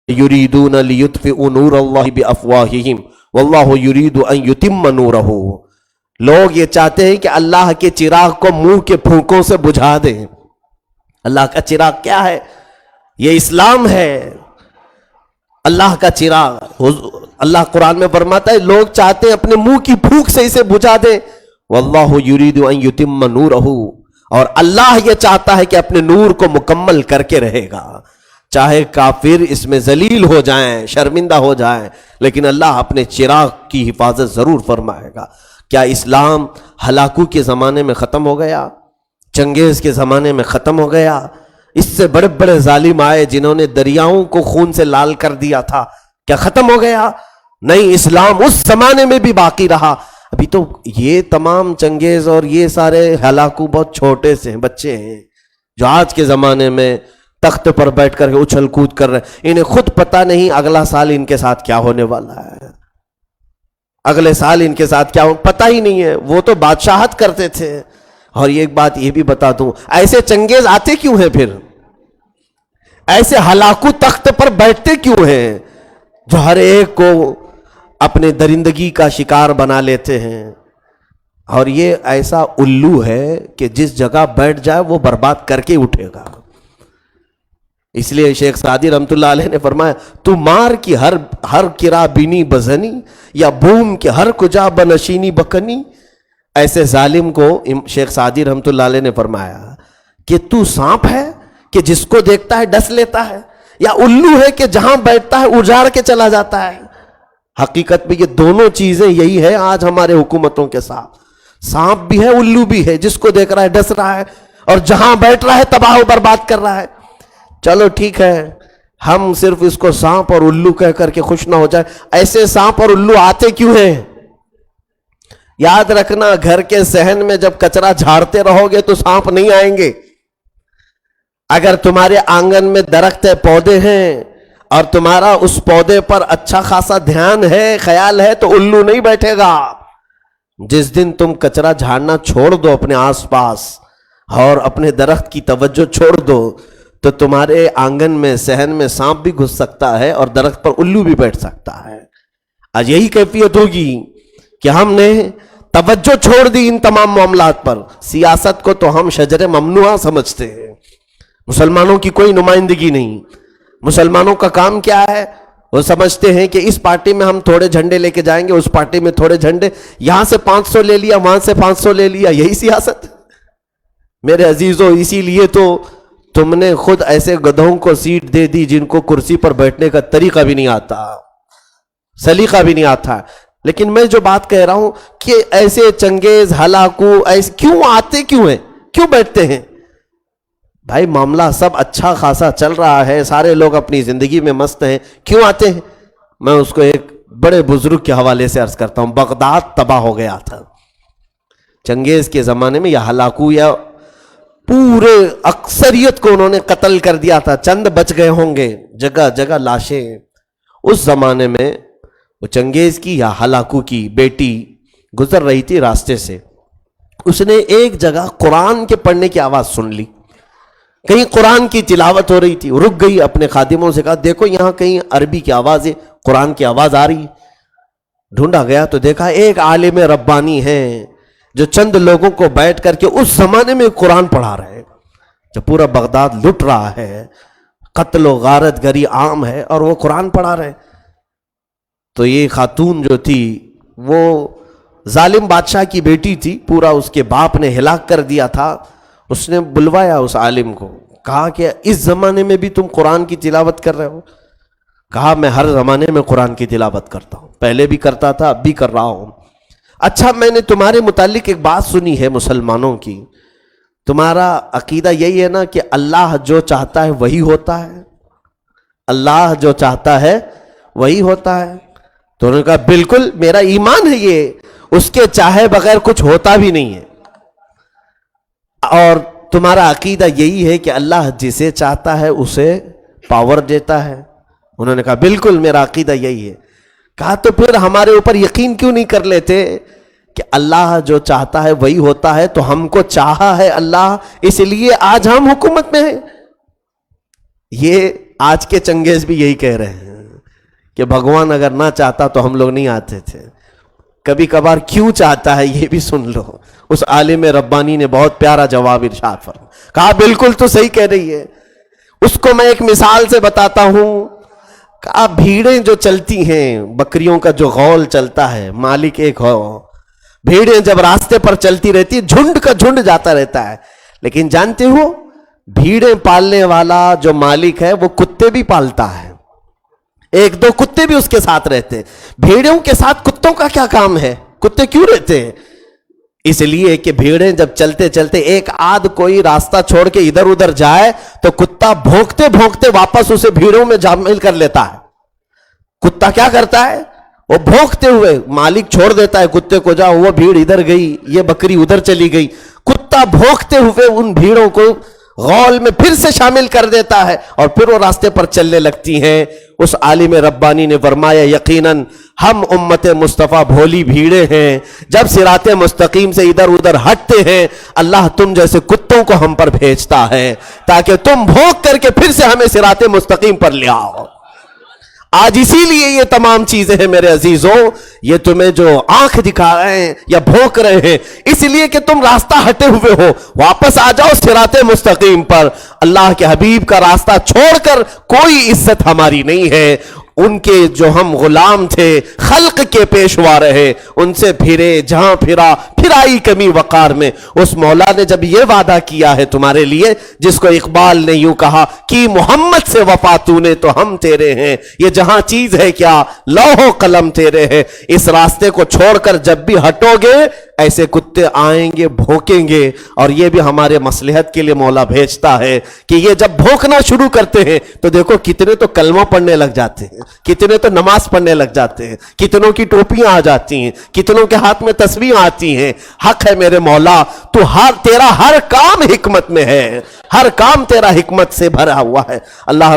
युरीदून लियुत्फिउ नूरल्लाहि बिअफ़वाहिहिम वल्लाहु युरीदु अन युतिम्म नूरहु। लोग ये चाहते हैं कि अल्लाह के चिराग को मुंह के फूंकों से बुझा दें। अल्लाह का चिराग क्या है? ये इस्लाम है, अल्लाह का चिराग। अल्लाह कुरान में फरमाता है लोग चाहते हैं अपने मुंह की फूंक से इसे बुझा दे। वल्लाहु युरीदु अन युतिम्म नूरहु, और अल्लाह ये चाहता है कि अपने नूर को मुकम्मल करके रहेगा। चाहे काफिर इसमें जलील हो जाएं, शर्मिंदा हो जाएं, लेकिन अल्लाह अपने चिराग की हिफाजत जरूर फरमाएगा। क्या इस्लाम हलाकू के जमाने में खत्म हो गया? चंगेज के जमाने में खत्म हो गया? इससे बड़े बड़े जालिम आए जिन्होंने दरियाओं को खून से लाल कर दिया था, क्या खत्म हो गया? नहीं, इस्लाम उस जमाने में भी बाकी रहा। अभी तो ये तमाम चंगेज और ये सारे हलाकू बहुत छोटे से बच्चे हैं जो आज के जमाने में तख्त पर बैठ कर उछल कूद कर रहे हैं। इन्हें खुद पता नहीं अगला साल इनके साथ क्या होने वाला है, अगले साल इनके साथ क्या हो पता ही नहीं है। वो तो बादशाहत करते थे। और एक बात ये भी बता दूं, ऐसे चंगेज आते क्यों हैं फिर? ऐसे हलाकू तख्त पर बैठते क्यों हैं जो हर एक को अपने दरिंदगी का शिकार बना लेते हैं? और ये ऐसा उल्लू है कि जिस जगह बैठ जाए वो बर्बाद करके उठेगा। इसलिए शेख सादी रहमतुल्लाह अलैह ने फरमाया, तू मार की हर किरा बीनी बजनी या बूम के हर कुजा बनशीनी बकनी। ऐसे जालिम को शेख सादी रहमतुल्लाह अलैह ने फरमाया कि तू सांप है कि जिसको देखता है डस लेता है, या उल्लू है कि जहां बैठता है उजाड़ के चला जाता है। हकीकत में ये दोनों चीजें यही है आज हमारे हुकूमतों के साथ। सांप भी है, उल्लू भी है, जिसको देख रहा है डस रहा है, और जहां बैठ रहा है तबाह बर्बाद कर रहा है। चलो ठीक है, हम सिर्फ इसको सांप और उल्लू कह करके खुश ना हो जाए। ऐसे सांप और उल्लू आते क्यों हैं? याद रखना, घर के सहन में जब कचरा झाड़ते रहोगे तो सांप नहीं आएंगे। अगर तुम्हारे आंगन में दरख्त है, पौधे हैं, और तुम्हारा उस पौधे पर अच्छा खासा ध्यान है, ख्याल है, तो उल्लू नहीं बैठेगा। जिस दिन तुम कचरा झाड़ना छोड़ दो अपने आसपास और अपने दरख्त की तवज्जो छोड़ दो, तो तुम्हारे आंगन में सहन में सांप भी घुस सकता है और दरख्त पर उल्लू भी बैठ सकता है। आज यही कैफियत होगी कि हमने तवज्जो छोड़ दी इन तमाम मामलात पर। सियासत को तो हम शजरे ममनुआ समझते हैं, मुसलमानों की कोई नुमाइंदगी नहीं। मुसलमानों का काम क्या है? वो समझते हैं कि इस पार्टी में हम थोड़े झंडे लेके जाएंगे, उस पार्टी में थोड़े झंडे, यहां से 500 ले लिया, वहां से 500 ले लिया, यही सियासत। मेरे अजीजों, इसीलिए तो तुमने खुद ऐसे गधों को सीट दे दी जिनको कुर्सी पर बैठने का तरीका भी नहीं आता, सलीका भी नहीं आता। लेकिन मैं जो बात कह रहा हूं कि ऐसे चंगेज हलाकू ऐसे क्यों आते, क्यों हैं, क्यों बैठते हैं? भाई मामला सब अच्छा खासा चल रहा है, सारे लोग अपनी जिंदगी में मस्त हैं, क्यों आते हैं? मैं उसको एक बड़े बुजुर्ग के हवाले से अर्ज करता हूं। बगदाद तबाह हो गया था चंगेज के जमाने में। यह हलाकू या पूरे अक्सरियत को उन्होंने कत्ल कर दिया था, चंद बच गए होंगे, जगह जगह लाशें। उस जमाने में वो चंगेज की या हलाकू की बेटी गुजर रही थी रास्ते से। उसने एक जगह कुरान के पढ़ने की आवाज सुन ली, कहीं कुरान की तिलावत हो रही थी। रुक गई, अपने खादिमों से कहा देखो यहां कहीं अरबी की आवाज है, कुरान की आवाज आ रही। ढूंढा गया तो देखा एक आलिम रब्बानी है जो चंद लोगों को बैठ करके उस जमाने में कुरान पढ़ा रहे, जब पूरा बगदाद लुट रहा है, कत्ल गारत गरी आम है, और वो कुरान पढ़ा रहे। तो ये खातून जो थी वो जालिम बादशाह की बेटी थी, पूरा उसके बाप ने हिलाक कर दिया था। उसने बुलवाया उस आलिम को, कहा कि इस जमाने में भी तुम कुरान की तिलावत कर रहे हो? कहा मैं हर जमाने में कुरान की तिलावत करता हूं, पहले भी करता था, अब भी कर रहा हूं। अच्छा, मैंने तुम्हारे मुतालिक एक बात सुनी है मुसलमानों की, तुम्हारा अकीदा यही है ना कि अल्लाह जो चाहता है वही होता है, अल्लाह जो चाहता है वही होता है? तो उन्होंने कहा बिल्कुल, मेरा ईमान है ये, उसके चाहे बगैर कुछ होता भी नहीं है। और तुम्हारा अकीदा यही है कि अल्लाह जिसे चाहता है उसे पावर देता है? उन्होंने कहा बिल्कुल, मेरा अकीदा यही है। कहा तो फिर हमारे ऊपर यकीन क्यों नहीं कर लेते कि अल्लाह जो चाहता है वही होता है? तो हमको चाहा है अल्लाह, इसलिए आज हम हुकूमत में हैं। ये آج کے چنگیز بھی یہی کہہ رہے ہیں کہ بھگوان اگر نہ چاہتا تو ہم لوگ نہیں آتے تھے. کبھی کبھار کیوں چاہتا ہے یہ بھی سن لو. اس عالم ربانی نے بہت پیارا جواب ارشاد فرمایا, کہا بالکل تو صحیح کہہ رہی ہے. اس کو میں ایک مثال سے بتاتا ہوں. کہا بھیڑیں جو چلتی ہیں, بکریوں کا جو غول چلتا ہے, مالک ایک ہو, بھیڑیں جب راستے پر چلتی رہتی, جھنڈ کا جھنڈ جاتا رہتا ہے, لیکن جانتے ہو بھیڑیں پالنے والا جو مالک ہے وہ کتے بھی پالتا ہے, ایک دو کتے بھی اس کے ساتھ رہتے ہیں. بھیڑوں کے ساتھ کتوں کا کیا کام ہے؟ کتے کیوں رہتے ہیں؟ اس لیے کہ بھیڑیں جب چلتے چلتے ایک آدھ کوئی راستہ چھوڑ کے ادھر ادھر جائے تو کتا بھونکتے بھونکتے واپس اسے بھیڑوں میں شامل کر لیتا ہے. کتا کیا کرتا ہے؟ وہ بھونکتے ہوئے مالک چھوڑ دیتا ہے کتے کو, جاؤ وہ بھیڑ ادھر گئی, یہ بکری ادھر چلی گئی. کتا بھونکتے ہوئے ان بھیڑوں کو غول میں پھر سے شامل کر دیتا ہے اور پھر وہ راستے پر چلنے لگتی ہیں. اس عالم ربانی نے فرمایا یقیناً ہم امت مصطفیٰ بھولی بھیڑیں ہیں, جب صراط مستقیم سے ادھر ادھر ہٹتے ہیں اللہ تم جیسے کتوں کو ہم پر بھیجتا ہے تاکہ تم بھونک کر کے پھر سے ہمیں صراط مستقیم پر لے آؤ. آج اسی لیے یہ تمام چیزیں ہیں میرے عزیزوں, یہ تمہیں جو آنکھ دکھا رہے ہیں یا بھونک رہے ہیں اس لیے کہ تم راستہ ہٹے ہوئے ہو. واپس آ جاؤ صراط مستقیم پر. اللہ کے حبیب کا راستہ چھوڑ کر کوئی عزت ہماری نہیں ہے. ان کے جو ہم غلام تھے, خلق کے پیشوا رہے, ان سے پھرے جہاں پھرا پھرائی کمی وقار میں. اس مولا نے جب یہ وعدہ کیا ہے تمہارے لیے, جس کو اقبال نے یوں کہا کہ محمد سے وفا تو نے تو ہم تیرے ہیں, یہ جہاں چیز ہے کیا لوح و قلم تیرے ہیں. اس راستے کو چھوڑ کر جب بھی ہٹو گے ایسے کتے آئیں گے, بھونکیں گے, اور یہ بھی ہمارے مصلحت کے لیے مولا بھیجتا ہے کہ یہ جب بھونکنا شروع کرتے ہیں تو دیکھو کتنے تو کلمہ پڑھنے لگ جاتے ہیں, کتنے تو نماز پڑھنے لگ جاتے ہیں, کتنوں کی ٹوپیاں آ جاتی ہیں, کتنوں کے ہاتھ میں تسبیح آتی ہیں. حق ہے میرے مولا, تو تیرا ہر کام حکمت میں ہے, ہر کام تیرا حکمت سے بھرا ہوا ہے. اللہ